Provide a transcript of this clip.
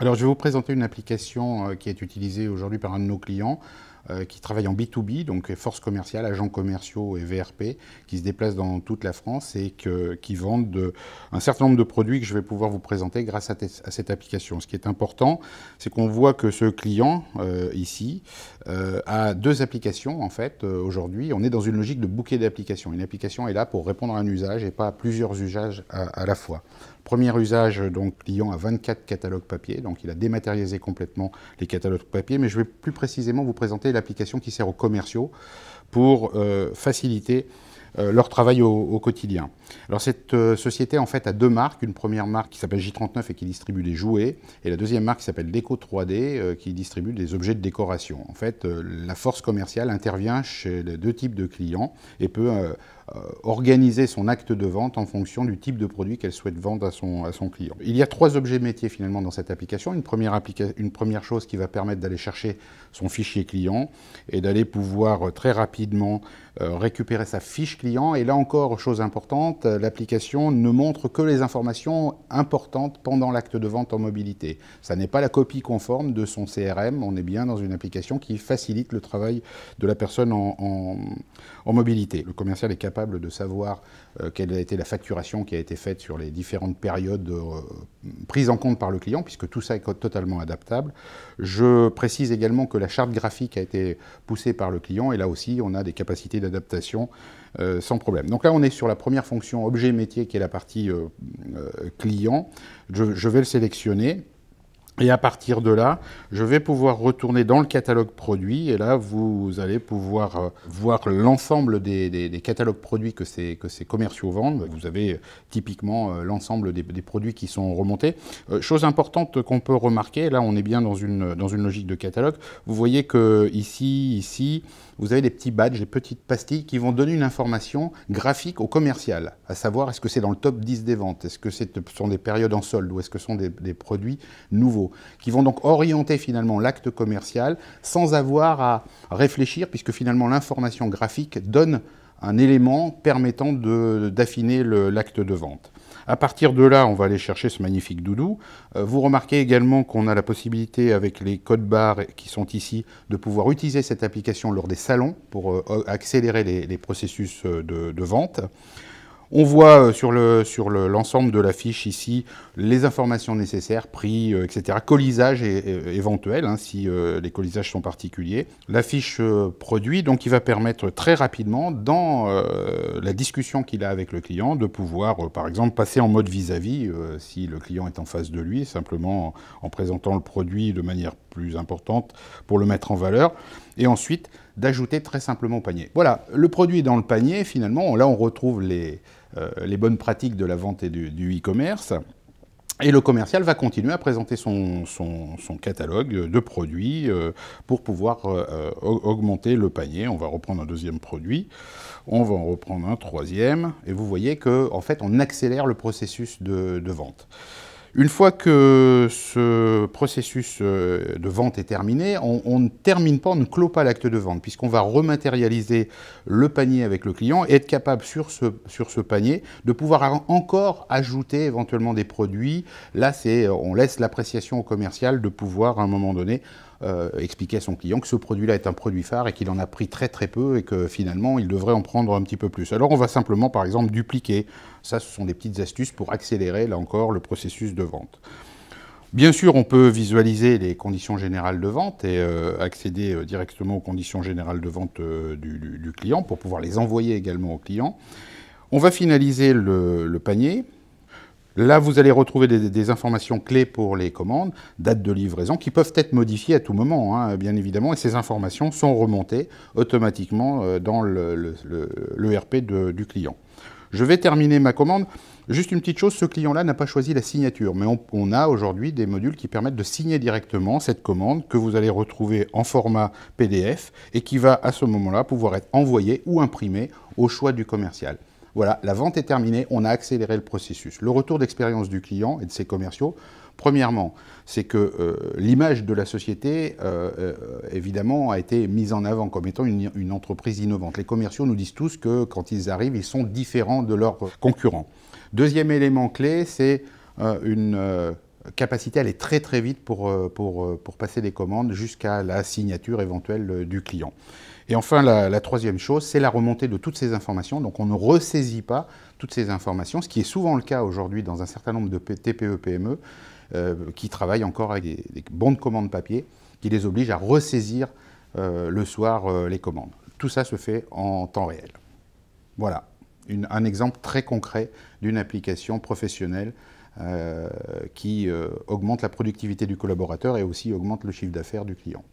Alors, je vais vous présenter une application qui est utilisée aujourd'hui par un de nos clients qui travaille en B2B, donc force commerciale, agents commerciaux et VRP, qui se déplacent dans toute la France et qui vendent un certain nombre de produits que je vais pouvoir vous présenter grâce à cette application. Ce qui est important, c'est qu'on voit que ce client, ici, a deux applications, en fait, aujourd'hui. On est dans une logique de bouquet d'applications. Une application est là pour répondre à un usage et pas à plusieurs usages à la fois. Premier usage, donc, client a 24 catalogues papier, donc il a dématérialisé complètement les catalogues papier, mais je vais plus précisément vous présenter l'application qui sert aux commerciaux pour faciliter leur travail au quotidien. Alors cette société en fait a deux marques, une première marque qui s'appelle J39 et qui distribue des jouets, et la deuxième marque qui s'appelle Déco 3D qui distribue des objets de décoration. En fait, la force commerciale intervient chez les deux types de clients et peut organiser son acte de vente en fonction du type de produit qu'elle souhaite vendre à son client. Il y a trois objets métiers finalement dans cette application. Une première chose qui va permettre d'aller chercher son fichier client et d'aller pouvoir très rapidement récupérer sa fiche client. Et là encore, chose importante, l'application ne montre que les informations importantes pendant l'acte de vente en mobilité. Ça n'est pas la copie conforme de son CRM, on est bien dans une application qui facilite le travail de la personne en mobilité. Le commercial est capable de savoir quelle a été la facturation qui a été faite sur les différentes périodes prises en compte par le client, puisque tout ça est totalement adaptable. Je précise également que la charte graphique a été poussée par le client, et là aussi, on a des capacités d'adaptation sans problème. Donc là, on est sur la première fonction objet métier, qui est la partie client. Je vais le sélectionner. Et à partir de là, je vais pouvoir retourner dans le catalogue produit. Et là, vous allez pouvoir voir l'ensemble des catalogues produits que ces commerciaux vendent. Vous avez typiquement l'ensemble des produits qui sont remontés. Chose importante qu'on peut remarquer, là on est bien dans une logique de catalogue. Vous voyez que ici, vous avez des petits badges, des petites pastilles qui vont donner une information graphique au commercial, à savoir est-ce que c'est dans le top 10 des ventes, est-ce que ce sont des périodes en solde ou est-ce que ce sont des produits nouveaux, qui vont donc orienter finalement l'acte commercial sans avoir à réfléchir, puisque finalement l'information graphique donne un élément permettant d'affiner l'acte de vente. À partir de là, on va aller chercher ce magnifique doudou. Vous remarquez également qu'on a la possibilité, avec les codes barres qui sont ici, de pouvoir utiliser cette application lors des salons pour accélérer les processus de vente. On voit sur l'ensemble de la fiche ici les informations nécessaires, prix, etc. Colisage éventuel, hein, si les colisages sont particuliers. La fiche produit, donc, qui va permettre très rapidement, dans la discussion qu'il a avec le client, de pouvoir, par exemple, passer en mode vis-à-vis, si le client est en face de lui, simplement en présentant le produit de manière plus importante pour le mettre en valeur. Et ensuite, d'ajouter très simplement au panier. Voilà, le produit est dans le panier, finalement. Là, on retrouve les bonnes pratiques de la vente et du e-commerce. Et le commercial va continuer à présenter son catalogue de produits pour pouvoir augmenter le panier. On va reprendre un deuxième produit, on va en reprendre un troisième, et vous voyez qu'en fait, on accélère le processus de vente. Une fois que ce processus de vente est terminé, on ne termine pas, on ne clôt pas l'acte de vente, puisqu'on va rematérialiser le panier avec le client et être capable sur ce panier de pouvoir encore ajouter éventuellement des produits. Là, on laisse l'appréciation au commercial de pouvoir, à un moment donné, expliquer à son client que ce produit-là est un produit phare et qu'il en a pris très très peu et que finalement il devrait en prendre un petit peu plus. Alors on va simplement par exemple dupliquer. Ça, ce sont des petites astuces pour accélérer là encore le processus de vente. Bien sûr, on peut visualiser les conditions générales de vente et accéder directement aux conditions générales de vente du client pour pouvoir les envoyer également au client. On va finaliser le panier. Là, vous allez retrouver des informations clés pour les commandes, date de livraison, qui peuvent être modifiées à tout moment, hein, bien évidemment, et ces informations sont remontées automatiquement dans l'ERP du client. Je vais terminer ma commande. Juste une petite chose, ce client-là n'a pas choisi la signature, mais on a aujourd'hui des modules qui permettent de signer directement cette commande que vous allez retrouver en format PDF et qui va à ce moment-là pouvoir être envoyé ou imprimé au choix du commercial. Voilà, la vente est terminée, on a accéléré le processus. Le retour d'expérience du client et de ses commerciaux, premièrement, c'est que l'image de la société, évidemment, a été mise en avant comme étant une entreprise innovante. Les commerciaux nous disent tous que quand ils arrivent, ils sont différents de leurs concurrents. Deuxième élément clé, c'est une capacité à aller très très vite pour passer des commandes jusqu'à la signature éventuelle du client. Et enfin, la troisième chose, c'est la remontée de toutes ces informations. Donc on ne ressaisit pas toutes ces informations, ce qui est souvent le cas aujourd'hui dans un certain nombre de TPE-PME qui travaillent encore avec des bons de commande papier, qui les obligent à ressaisir le soir les commandes. Tout ça se fait en temps réel. Voilà, un exemple très concret d'une application professionnelle qui augmente la productivité du collaborateur et aussi augmente le chiffre d'affaires du client.